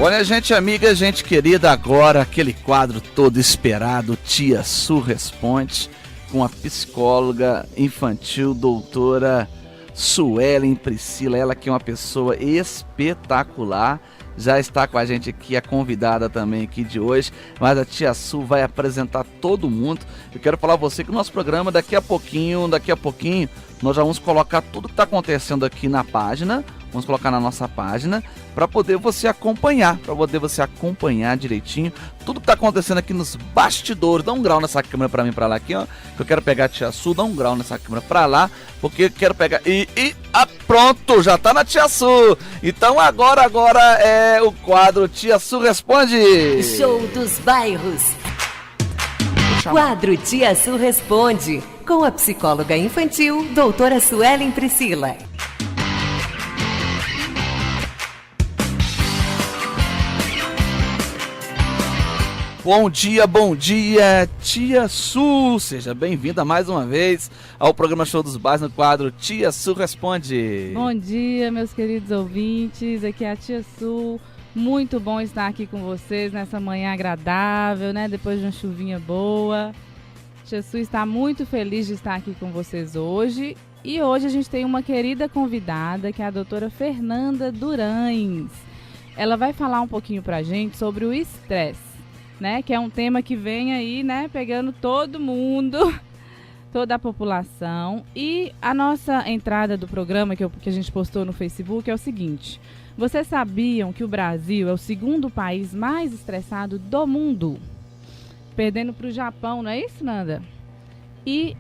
Olha, gente amiga, gente querida, agora aquele quadro todo esperado, Tia Su Responde, com a psicóloga infantil, doutora Suelen Priscila, ela que é uma pessoa espetacular, já está com a gente aqui, a convidada também aqui de hoje, mas a Tia Su vai apresentar todo mundo. Eu quero falar a você que o nosso programa daqui a pouquinho, nós já vamos colocar tudo que está acontecendo aqui na página, vamos colocar na nossa página, para poder você acompanhar, direitinho tudo que está acontecendo aqui nos bastidores. Dá um grau nessa câmera para mim, para lá aqui, ó, que eu quero pegar a Tia Su, dá um grau nessa câmera para lá, porque eu quero pegar, pronto, já tá na Tia Su. Então agora é o quadro Tia Su Responde. Show dos bairros. Quadro Tia Su Responde, com a psicóloga infantil, doutora Suelen Priscila. Bom dia, Tia Su! Seja bem-vinda mais uma vez ao programa Show dos Bairros, no quadro Tia Su Responde. Bom dia, meus queridos ouvintes, aqui é a Tia Su. Muito bom estar aqui com vocês nessa manhã agradável, né? Depois de uma chuvinha boa. Tia Su está muito feliz de estar aqui com vocês hoje. E hoje a gente tem uma querida convidada, que é a doutora Fernanda Durães. Ela vai falar um pouquinho pra gente sobre o estresse, né, que é um tema que vem aí, né, pegando todo mundo, toda a população. E a nossa entrada do programa que a gente postou no Facebook é o seguinte: vocês sabiam que o Brasil é o segundo país mais estressado do mundo? Perdendo para o Japão, não é isso, Nanda? E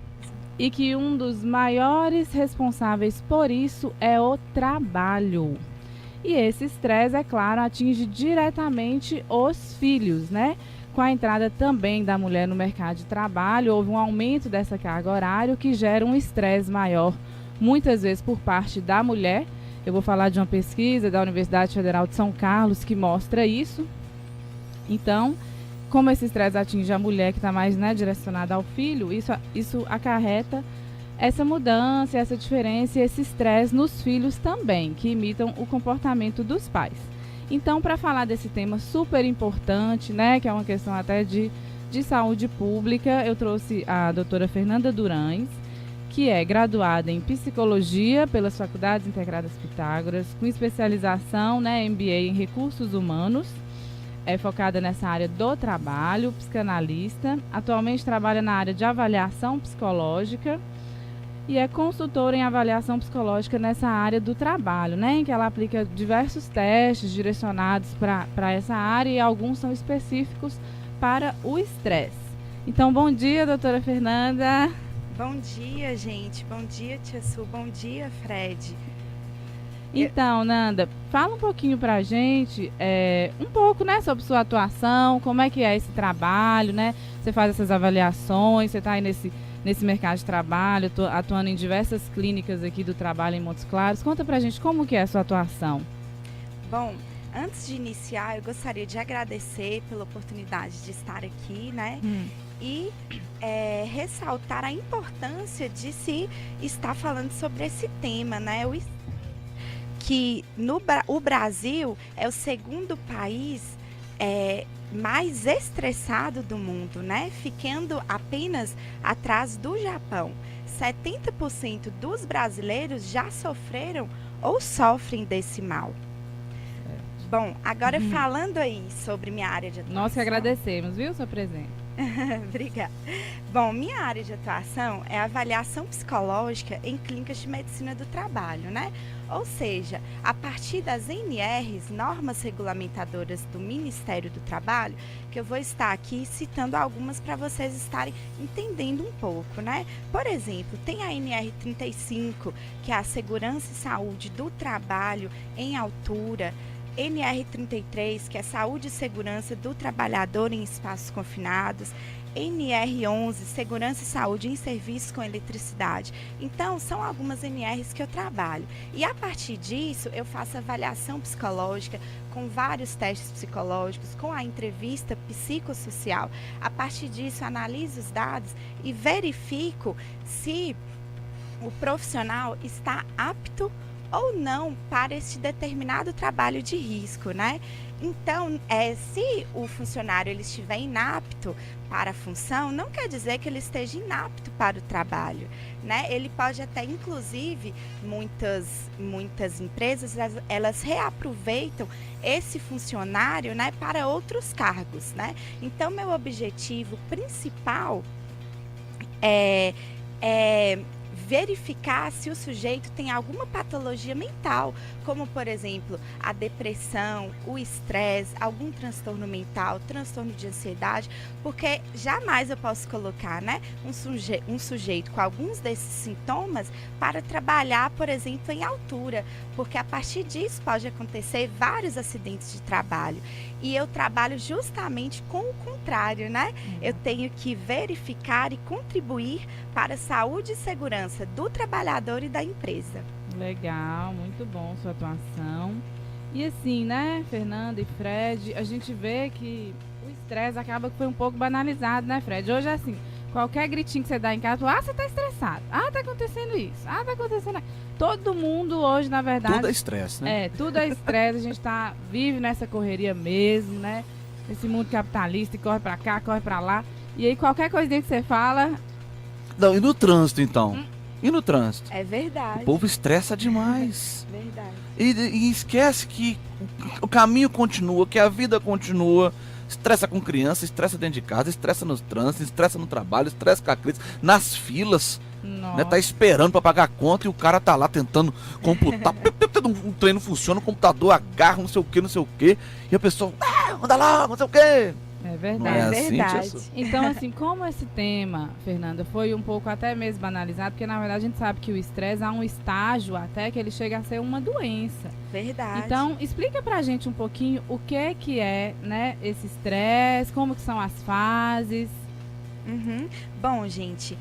que um dos maiores responsáveis por isso é o trabalho. E esse estresse, é claro, atinge diretamente os filhos, né? Com a entrada também da mulher no mercado de trabalho, houve um aumento dessa carga horária que gera um estresse maior, muitas vezes por parte da mulher. Eu vou falar de uma pesquisa da Universidade Federal de São Carlos que mostra isso. Então, como esse estresse atinge a mulher que está mais, né, direcionada ao filho, isso acarreta essa mudança, essa diferença e esse estresse nos filhos também, que imitam o comportamento dos pais. Então, para falar desse tema super importante, né, que é uma questão até de saúde pública, eu trouxe a doutora Fernanda Durães, que é graduada em Psicologia pelas Faculdades Integradas Pitágoras, com especialização, né, MBA em Recursos Humanos, é focada nessa área do trabalho, psicanalista, atualmente trabalha na área de avaliação psicológica, e é consultora em avaliação psicológica nessa área do trabalho, né, em que ela aplica diversos testes direcionados para essa área e alguns são específicos para o estresse. Então, bom dia, doutora Fernanda. Bom dia, gente. Bom dia, Tia Su. Bom dia, Fred. Então, Nanda, fala um pouquinho para a gente, um pouco, né, sobre sua atuação, como é que é esse trabalho, né? Você faz essas avaliações, você está aí nesse mercado de trabalho, atuando em diversas clínicas aqui do trabalho em Montes Claros. Conta pra gente como que é a sua atuação. Bom, antes de iniciar, eu gostaria de agradecer pela oportunidade de estar aqui, né? E ressaltar a importância de se estar falando sobre esse tema, né? Que o Brasil é o segundo país mais estressado do mundo, né? Ficando apenas atrás do Japão. 70% dos brasileiros já sofreram ou sofrem desse mal. Bom, agora falando aí sobre minha área de atuação. Nós que agradecemos, viu, sua presença. Obrigada. Bom, minha área de atuação é avaliação psicológica em clínicas de medicina do trabalho, né? Ou seja, a partir das NRs, normas regulamentadoras do Ministério do Trabalho, que eu vou estar aqui citando algumas para vocês estarem entendendo um pouco, né? Por exemplo, tem a NR 35, que é a segurança e saúde do trabalho em altura, NR 33, que é saúde e segurança do trabalhador em espaços confinados, NR 11, segurança e saúde em serviços com eletricidade. Então, são algumas NRs que eu trabalho. E a partir disso, eu faço avaliação psicológica com vários testes psicológicos, com a entrevista psicossocial. A partir disso, analiso os dados e verifico se o profissional está apto ou não para este determinado trabalho de risco, né? Então, se o funcionário ele estiver inapto para a função, não quer dizer que ele esteja inapto para o trabalho, né? Ele pode até, inclusive, muitas empresas, elas reaproveitam esse funcionário, né, para outros cargos, né? Então, meu objetivo principal é verificar se o sujeito tem alguma patologia mental, como, por exemplo, a depressão, o estresse, algum transtorno mental, transtorno de ansiedade, porque jamais eu posso colocar, né, um sujeito com alguns desses sintomas para trabalhar, por exemplo, em altura, porque a partir disso pode acontecer vários acidentes de trabalho. E eu trabalho justamente com o contrário, né? Eu tenho que verificar e contribuir para a saúde e segurança do trabalhador e da empresa. Legal, muito bom sua atuação. E assim, né, Fernanda e Fred, a gente vê que o estresse acaba que foi um pouco banalizado, né, Fred? Hoje é assim, qualquer gritinho que você dá em casa, você tá estressado. Tá acontecendo isso. Tá acontecendo aquilo. Todo mundo hoje, na verdade... Tudo é estresse, né? Tudo é estresse. A gente vive nessa correria mesmo, né? Esse mundo capitalista, e corre pra cá, corre pra lá. E aí, qualquer coisinha que você fala... Não, e no trânsito, então? E no trânsito? É verdade. O povo estressa demais. Verdade. E esquece que o caminho continua, que a vida continua. Estressa com criança, estressa dentro de casa, estressa no trânsito, estressa no trabalho, estressa com a crise, nas filas. Né, tá esperando pra pagar a conta e o cara tá lá tentando computar. Um trem não funciona, o computador agarra, não sei o que. E a pessoa, anda lá, não sei o que. É verdade. Não é assim, verdade. Então, assim, como esse tema, Fernanda, foi um pouco até mesmo banalizado, porque na verdade a gente sabe que o estresse há um estágio até que ele chega a ser uma doença. Verdade. Então, explica pra gente um pouquinho o que é, né, esse estresse, como que são as fases. Bom, gente,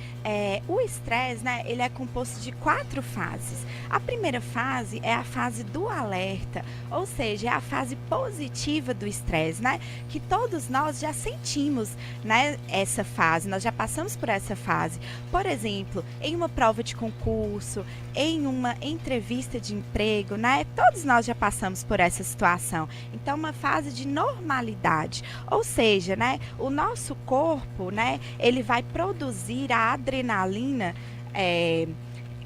o estresse, né, ele é composto de 4 fases. A primeira fase é a fase do alerta, ou seja, é a fase positiva do estresse, né, que todos nós já sentimos, né, essa fase, nós já passamos por essa fase. Por exemplo, em uma prova de concurso, em uma entrevista de emprego, né, todos nós já passamos por essa situação. Então, uma fase de normalidade, ou seja, né, o nosso corpo, né, ele vai produzir a adrenalina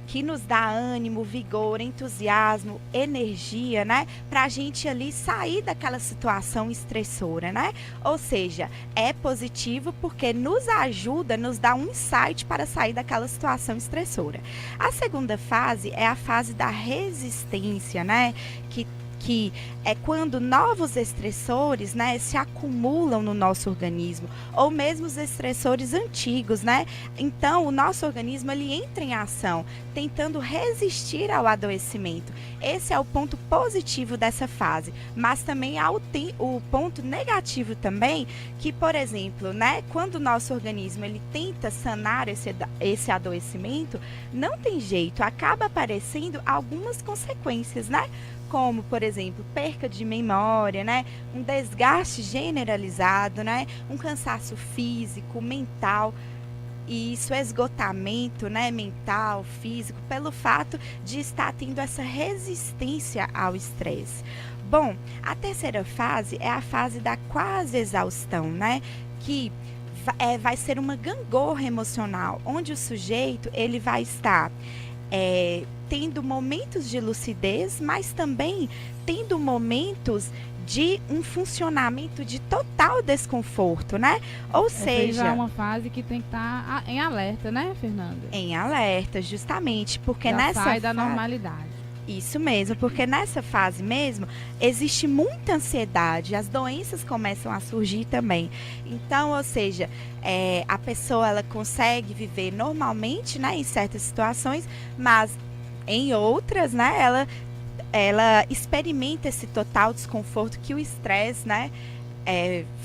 que nos dá ânimo, vigor, entusiasmo, energia, né? Pra gente ali sair daquela situação estressora, né? Ou seja, é positivo porque nos ajuda, nos dá um insight para sair daquela situação estressora. A segunda fase é a fase da resistência, né? Que é quando novos estressores, né, se acumulam no nosso organismo, ou mesmo os estressores antigos, né? Então, o nosso organismo ele entra em ação, tentando resistir ao adoecimento. Esse é o ponto positivo dessa fase, mas também há o ponto negativo também, que, por exemplo, né, quando o nosso organismo ele tenta sanar esse adoecimento, não tem jeito, acaba aparecendo algumas consequências, né? Como, por exemplo, perca de memória, né? Um desgaste generalizado, né? Um cansaço físico, mental, e isso, esgotamento, né? Mental, físico, pelo fato de estar tendo essa resistência ao estresse. Bom, a terceira fase é a fase da quase exaustão, né? Que vai ser uma gangorra emocional, onde o sujeito ele vai estar tendo momentos de lucidez, mas também tendo momentos de um funcionamento de total desconforto, né? Ou seja, é uma fase que tem que estar em alerta, né, Fernanda? Em alerta, justamente, porque já nessa sai da normalidade. Isso mesmo, porque nessa fase mesmo existe muita ansiedade, as doenças começam a surgir também. Então, ou seja, a pessoa ela consegue viver normalmente, né, em certas situações, mas em outras, né, ela experimenta esse total desconforto que o estresse, né,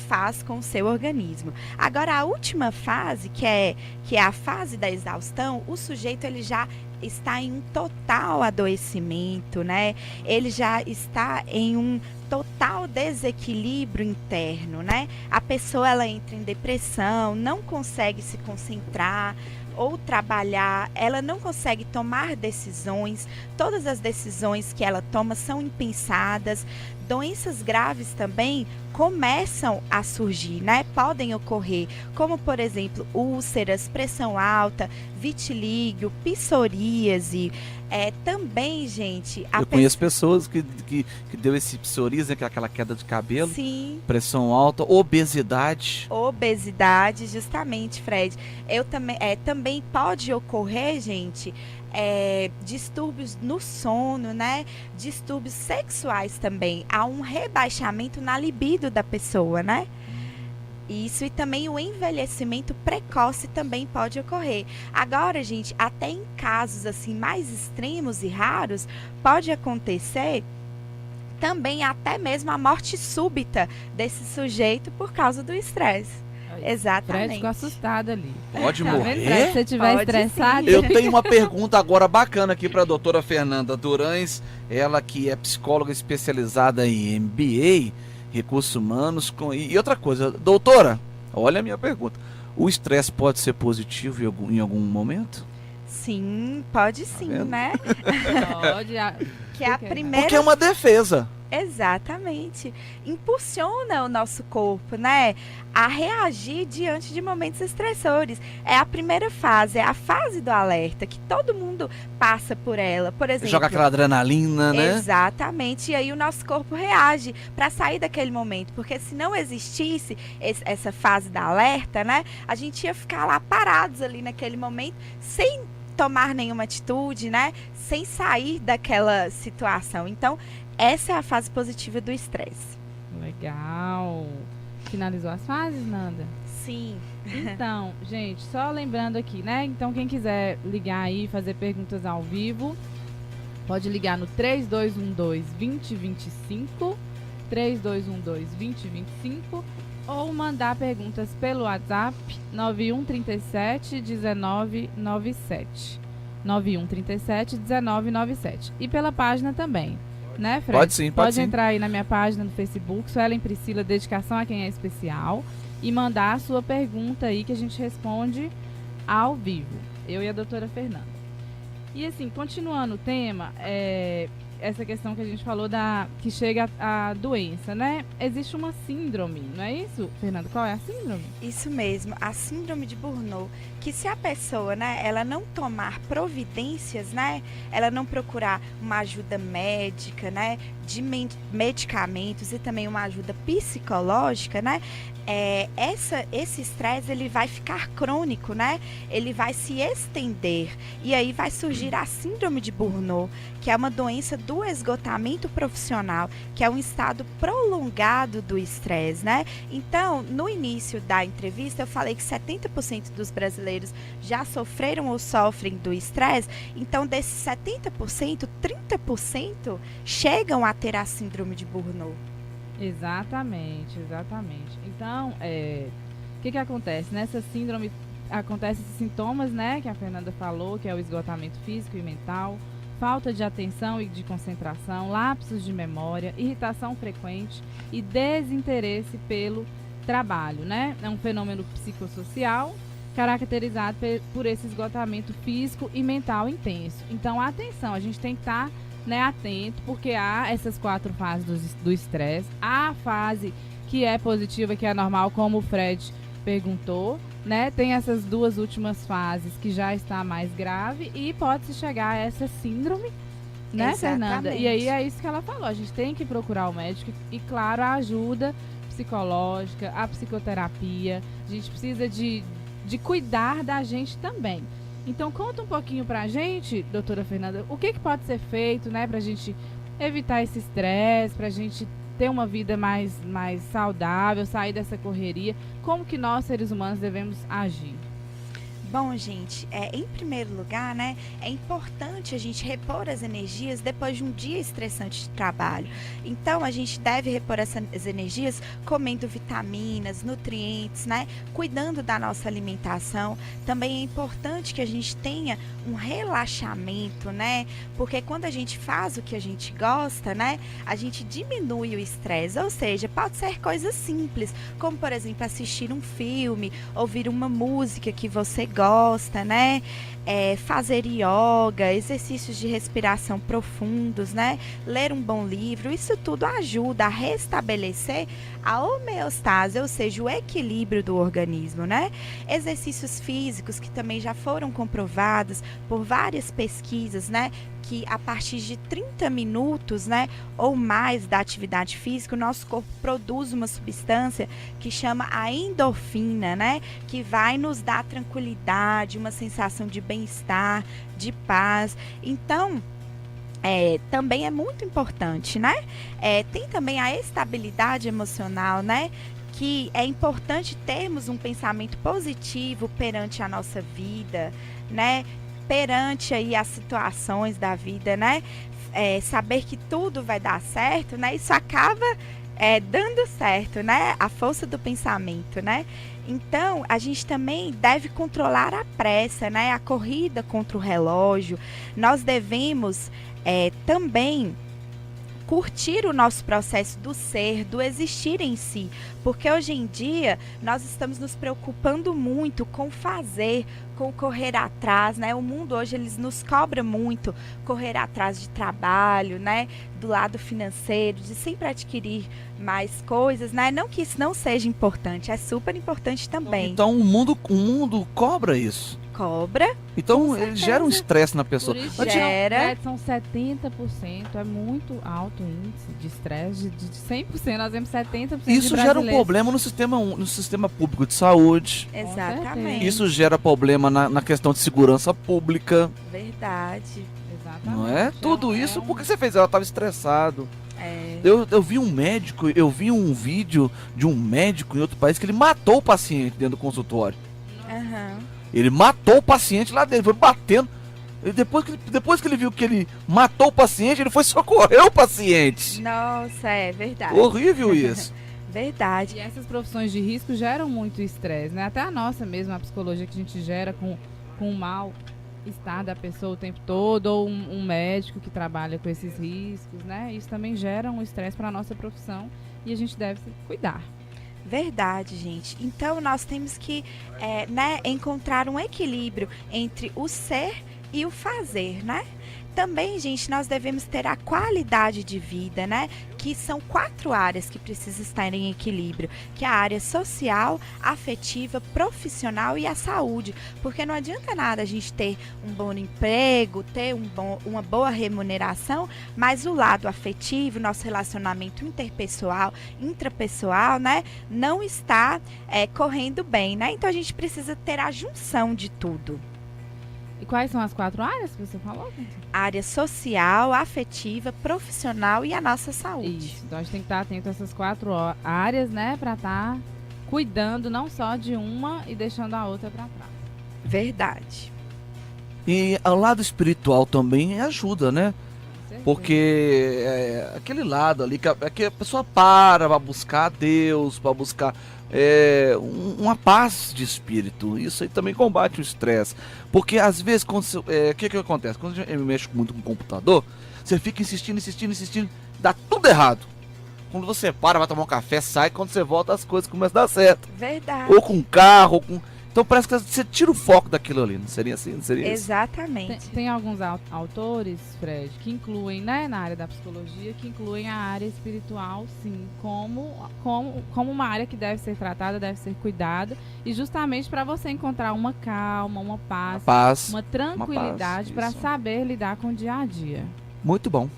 faz com o seu organismo. Agora, a última fase, que é a fase da exaustão, o sujeito ele já está em um total adoecimento, né? Ele já está em um total desequilíbrio interno, né? A pessoa ela entra em depressão, não consegue se concentrar, ou trabalhar, ela não consegue tomar decisões, todas as decisões que ela toma são impensadas. Doenças graves também começam a surgir, né? Podem ocorrer, como por exemplo, úlceras, pressão alta, vitilígio, psoríase. Também, gente... Eu conheço pessoas que deu esse psoríase, né, que é aquela queda de cabelo, Sim. pressão alta, obesidade. Obesidade, justamente, Fred. Também pode ocorrer, gente, distúrbios no sono, né? Distúrbios sexuais também. Há um rebaixamento na libido da pessoa, né? Isso, e também o envelhecimento precoce também pode ocorrer. Agora, gente, até em casos assim mais extremos e raros, pode acontecer também até mesmo a morte súbita desse sujeito por causa do estresse. Exatamente. Fred ficou assustado ali. Pode Tá morrer? vendo, Fred? Se você estiver Pode estressado... sim. Eu tenho uma pergunta agora bacana aqui para a doutora Fernanda Durães, ela que é psicóloga especializada em MBA, recursos humanos. E outra coisa, doutora, olha a minha pergunta. O estresse pode ser positivo em algum momento? Sim, pode sim, vendo? né? Pode. Que é a primeira... Porque é uma defesa. Exatamente. Impulsiona o nosso corpo, né, a reagir diante de momentos estressores. É a primeira fase, é a fase do alerta, que todo mundo passa por ela. Por exemplo, Joga aquela adrenalina, né? Exatamente. E aí o nosso corpo reage para sair daquele momento. Porque se não existisse essa fase da alerta, né, a gente ia ficar lá parados ali naquele momento, sem tomar nenhuma atitude, né, sem sair daquela situação. Então, essa é a fase positiva do estresse. Legal. Finalizou as fases, Nanda? Sim. Então, gente, só lembrando aqui, né? Então, quem quiser ligar aí, fazer perguntas ao vivo, pode ligar no 3212-2025, 3212-2025, ou mandar perguntas pelo WhatsApp 9137-1997. 9137-1997. E pela página também. Né, Fred? Pode sim, pode sim. Entrar aí na minha página no Facebook, Suelen Priscila, Dedicação a Quem é Especial, e mandar a sua pergunta aí que a gente responde ao vivo, eu e a doutora Fernanda. E assim, continuando o tema, essa questão que a gente falou que chega a doença, né? Existe uma síndrome, não é isso, Fernanda? Qual é a síndrome? Isso mesmo, a síndrome de Burnout, que se a pessoa, né, ela não tomar providências, né, ela não procurar uma ajuda médica, né, de medicamentos e também uma ajuda psicológica, né, esse estresse ele vai ficar crônico, né, ele vai se estender e aí vai surgir a síndrome de Burnout, que é uma doença do esgotamento profissional, que é um estado prolongado do estresse, né. Então, no início da entrevista eu falei que 70% dos brasileiros já sofreram ou sofrem do estresse, então desses 70%, 30% chegam a ter a síndrome de Burnout. Exatamente, exatamente. Então, o que acontece? Nessa síndrome, acontecem esses sintomas, né, que a Fernanda falou, que é o esgotamento físico e mental, falta de atenção e de concentração, lapsos de memória, irritação frequente e desinteresse pelo trabalho, né? É um fenômeno psicossocial caracterizado por esse esgotamento físico e mental intenso. Então, atenção, a gente tem que estar, né, atento, porque há essas 4 fases do estresse. Há a fase que é positiva, que é normal, como o Fred perguntou, né? Tem essas 2 últimas fases que já está mais grave e pode-se chegar a essa síndrome, né, Fernanda? E aí é isso que ela falou, a gente tem que procurar o médico e, claro, a ajuda psicológica, a psicoterapia. A gente precisa de cuidar da gente também. Então, conta um pouquinho pra gente, doutora Fernanda, o que pode ser feito, né, pra gente evitar esse estresse, pra gente ter uma vida mais saudável, sair dessa correria. Como que nós, seres humanos, devemos agir? Bom, gente, em primeiro lugar, né, é importante a gente repor as energias depois de um dia estressante de trabalho. Então, a gente deve repor essas energias comendo vitaminas, nutrientes, né, cuidando da nossa alimentação. Também é importante que a gente tenha um relaxamento, né, porque quando a gente faz o que a gente gosta, né, a gente diminui o estresse. Ou seja, pode ser coisas simples, como, por exemplo, assistir um filme, ouvir uma música que você gosta, né? Fazer yoga, exercícios de respiração profundos, né? Ler um bom livro, isso tudo ajuda a restabelecer a homeostase, ou seja, o equilíbrio do organismo, né? Exercícios físicos que também já foram comprovados por várias pesquisas, né? Que a partir de 30 minutos, né, ou mais da atividade física, o nosso corpo produz uma substância que chama a endorfina, né, que vai nos dar tranquilidade, uma sensação de bem-estar, de paz. Então, também é muito importante, né? Tem também a estabilidade emocional, né? Que é importante termos um pensamento positivo perante a nossa vida, né? Perante aí as situações da vida, né? Saber que tudo vai dar certo, né? Isso acaba dando certo, né? A força do pensamento, né? Então, a gente também deve controlar a pressa, né? A corrida contra o relógio. Nós devemos também curtir o nosso processo do ser, do existir em si, porque hoje em dia nós estamos nos preocupando muito com fazer, com correr atrás, né? O mundo hoje eles nos cobra muito correr atrás de trabalho, né? Do lado financeiro, de sempre adquirir mais coisas, né? Não que isso não seja importante, é super importante também. Então o mundo cobra isso. Cobra. Então ele gera um estresse na pessoa. Por isso, são 70%, é muito alto o índice de estresse, de 100%, nós vemos 70% Isso de gera um problema no sistema público de saúde. Exatamente. Isso gera problema na questão de segurança pública. Verdade. Exatamente. Não é? Tudo isso porque você fez, ela estava estressado. É. Eu vi um médico, eu vi um vídeo de um médico em outro país que ele matou o paciente dentro do consultório. Aham. Ele matou o paciente lá dentro, foi batendo. E depois que ele viu que ele matou o paciente, ele foi socorrer o paciente. Nossa, é verdade. Horrível isso. Verdade. E essas profissões de risco geram muito estresse, né? Até a nossa mesmo, a psicologia que a gente gera com o mal-estar da pessoa o tempo todo, ou um médico que trabalha com esses riscos, né? Isso também gera um estresse para a nossa profissão e a gente deve se cuidar. Verdade, gente. Então, nós temos que encontrar um equilíbrio entre o ser e o fazer, né? Também, gente, nós devemos ter a qualidade de vida, né? Que são 4 áreas que precisam estar em equilíbrio, que é a área social, afetiva, profissional e a saúde. Porque não adianta nada a gente ter um bom emprego, ter uma boa remuneração, mas o lado afetivo, nosso relacionamento interpessoal, intrapessoal, né? Não está correndo bem, né? Então a gente precisa ter a junção de tudo. E quais são as 4 áreas que você falou? Área social, afetiva, profissional e a nossa saúde. Isso, então a gente tem que estar atento a essas 4 áreas, né? Para estar cuidando não só de uma e deixando a outra para trás. Verdade. E ao lado espiritual também ajuda, né? Porque aquele lado ali que a pessoa para buscar Deus, para buscar uma paz de espírito. Isso aí também combate o estresse. Porque às vezes, o que acontece? Quando eu mexo muito com o computador, você fica insistindo, dá tudo errado. Quando você para, vai tomar um café, sai, quando você volta as coisas começam a dar certo. Verdade. Ou com um carro, ou com... Então parece que você tira o foco daquilo ali, não seria assim? Não seria Exatamente. Isso? Tem alguns autores, Fred, que incluem, né, na área da psicologia, que incluem a área espiritual, sim, como uma área que deve ser tratada, deve ser cuidada, e justamente para você encontrar uma calma, uma paz, uma tranquilidade para saber lidar com o dia a dia. Muito bom.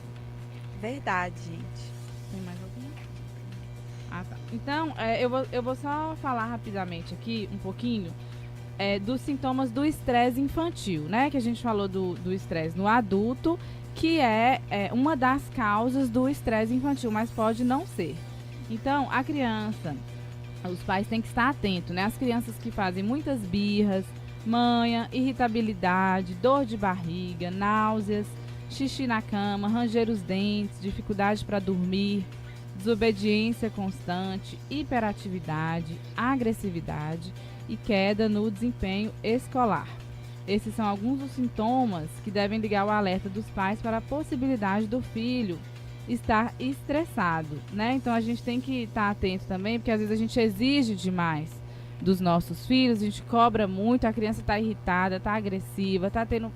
Verdade, gente. Tem mais alguma? Ah, tá. Então, eu vou só falar rapidamente aqui, um pouquinho, dos sintomas do estresse infantil, né? Que a gente falou do estresse no adulto, que é uma das causas do estresse infantil, mas pode não ser. Então, a criança, os pais têm que estar atentos, né? As crianças que fazem muitas birras, manha, irritabilidade, dor de barriga, náuseas, xixi na cama, ranger os dentes, dificuldade para dormir, desobediência constante, hiperatividade, agressividade e queda no desempenho escolar. Esses são alguns dos sintomas que devem ligar o alerta dos pais para a possibilidade do filho estar estressado, né? Então a gente tem que estar atento também, porque às vezes a gente exige demais dos nossos filhos, a gente cobra muito, a criança está irritada, está agressiva, está tendo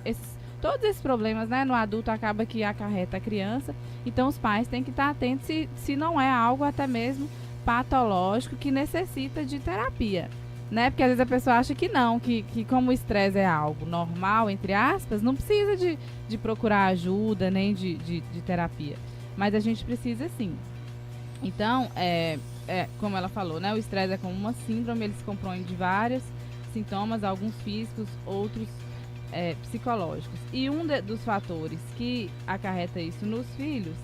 todos esses problemas, né? No adulto acaba que acarreta a criança, então os pais têm que estar atentos se não é algo até mesmo patológico que necessita de terapia, né? Porque às vezes a pessoa acha que não, que como o estresse é algo normal, entre aspas, não precisa de procurar ajuda nem de terapia, mas a gente precisa sim. Então, como ela falou, né? O estresse é como uma síndrome, ele se compõe de vários sintomas, alguns físicos, outros psicológicos. E dos fatores que acarreta isso nos filhos,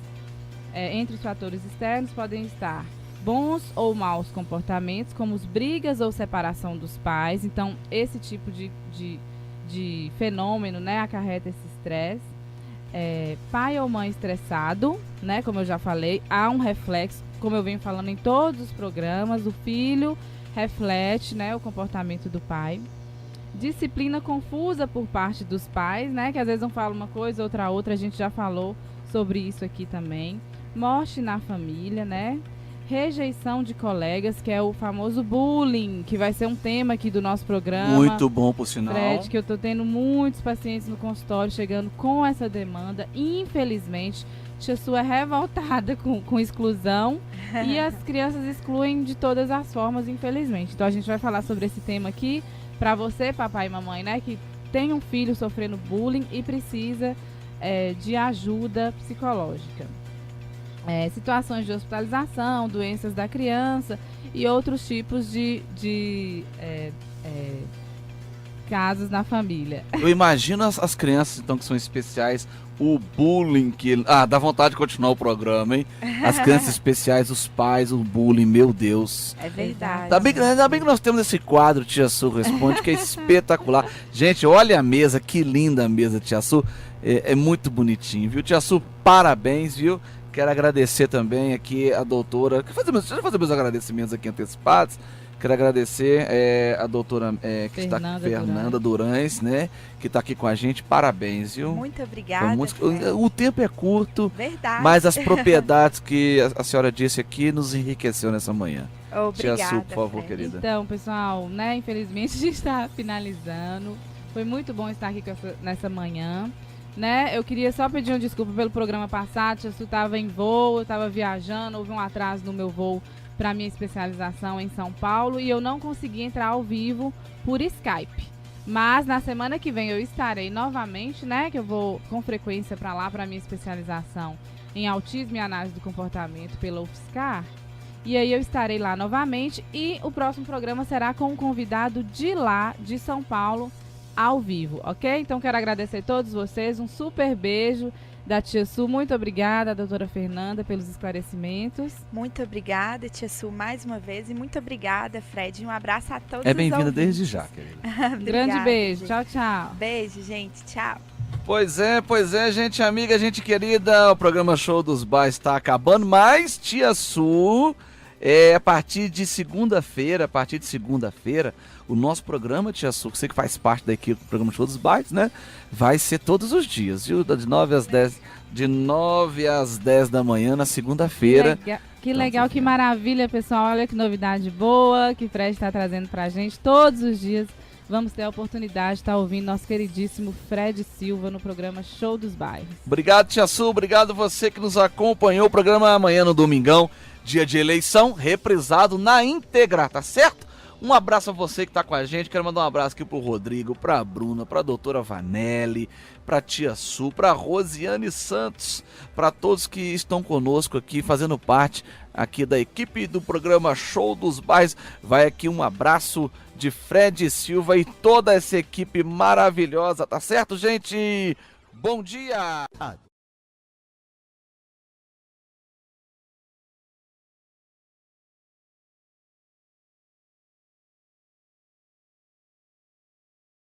entre os fatores externos, podem estar bons ou maus comportamentos, como as brigas ou separação dos pais. Então, esse tipo de fenômeno, né, acarreta esse estresse. Pai ou mãe estressado, né, como eu já falei, há um reflexo, como eu venho falando em todos os programas, o filho reflete, né, o comportamento do pai. Disciplina confusa por parte dos pais, né, que às vezes um fala uma coisa, outra, a gente já falou sobre isso aqui também. Morte na família, né, rejeição de colegas, que é o famoso bullying, que vai ser um tema aqui do nosso programa. Muito bom, por sinal. Fred, que eu tô tendo muitos pacientes no consultório chegando com essa demanda. Infelizmente, Tia Su é revoltada com exclusão e as crianças excluem de todas as formas, infelizmente. Então a gente vai falar sobre esse tema aqui para você, papai e mamãe, né, que tem um filho sofrendo bullying e precisa de ajuda psicológica. Situações de hospitalização, doenças da criança e outros tipos de casos na família. Eu imagino as crianças então que são especiais, o bullying que... dá vontade de continuar o programa, hein? As crianças especiais, os pais, o bullying, meu Deus. É verdade. Ainda bem que nós temos esse quadro, Tia Su Responde, que é espetacular. Gente, olha a mesa, que linda a mesa, Tia Su. É muito bonitinho, viu? Tia Su, parabéns, viu? Quero agradecer também aqui a doutora... Deixa eu fazer meus agradecimentos aqui antecipados. Quero agradecer a doutora Fernanda Durães, né? Que está aqui com a gente. Parabéns, viu? Muito obrigada. O tempo é curto, verdade. Mas as propriedades que a senhora disse aqui nos enriqueceu nessa manhã. Obrigada, Tia Su, por favor, Fred. querida. Então, pessoal, né? Infelizmente a gente está finalizando. Foi muito bom estar aqui nessa manhã. Né? Eu queria só pedir uma desculpa pelo programa passado. Eu estava em voo, eu estava viajando, houve um atraso no meu voo para minha especialização em São Paulo e eu não consegui entrar ao vivo por Skype. Mas na semana que vem eu estarei novamente, né? Que eu vou com frequência para lá para minha especialização em autismo e análise do comportamento pela UFSCar. E aí eu estarei lá novamente e o próximo programa será com um convidado de lá, de São Paulo, ao vivo, ok? Então quero agradecer a todos vocês, um super beijo da Tia Su, muito obrigada, doutora Fernanda, pelos esclarecimentos. Muito obrigada, Tia Su, mais uma vez, e muito obrigada, Fred, um abraço a todos. Bem-vinda desde já, querida. Grande beijo, gente. Tchau, tchau. Beijo, gente, tchau. Pois é, gente amiga, gente querida, o programa Show dos Bairros está acabando, mas Tia Su, a partir de segunda-feira, o nosso programa, Tia Su, você que faz parte da equipe do programa Show dos Bairros, né? Vai ser todos os dias, viu? De 9 às 10 da manhã na segunda-feira. Que legal, que maravilha, pessoal. Olha que novidade boa que o Fred está trazendo pra gente todos os dias. Vamos ter a oportunidade de estar ouvindo nosso queridíssimo Fred Silva no programa Show dos Bairros. Obrigado, Tia Su. Obrigado você que nos acompanhou. O programa amanhã no domingão, dia de eleição, reprisado na íntegra, tá certo? Um abraço a você que tá com a gente. Quero mandar um abraço aqui pro Rodrigo, pra Bruna, pra doutora Vanelli, pra Tia Su, pra Rosiane Santos, pra todos que estão conosco aqui, fazendo parte aqui da equipe do programa Show dos Bairros. Vai aqui um abraço de Fred Silva e toda essa equipe maravilhosa, tá certo, gente? Bom dia!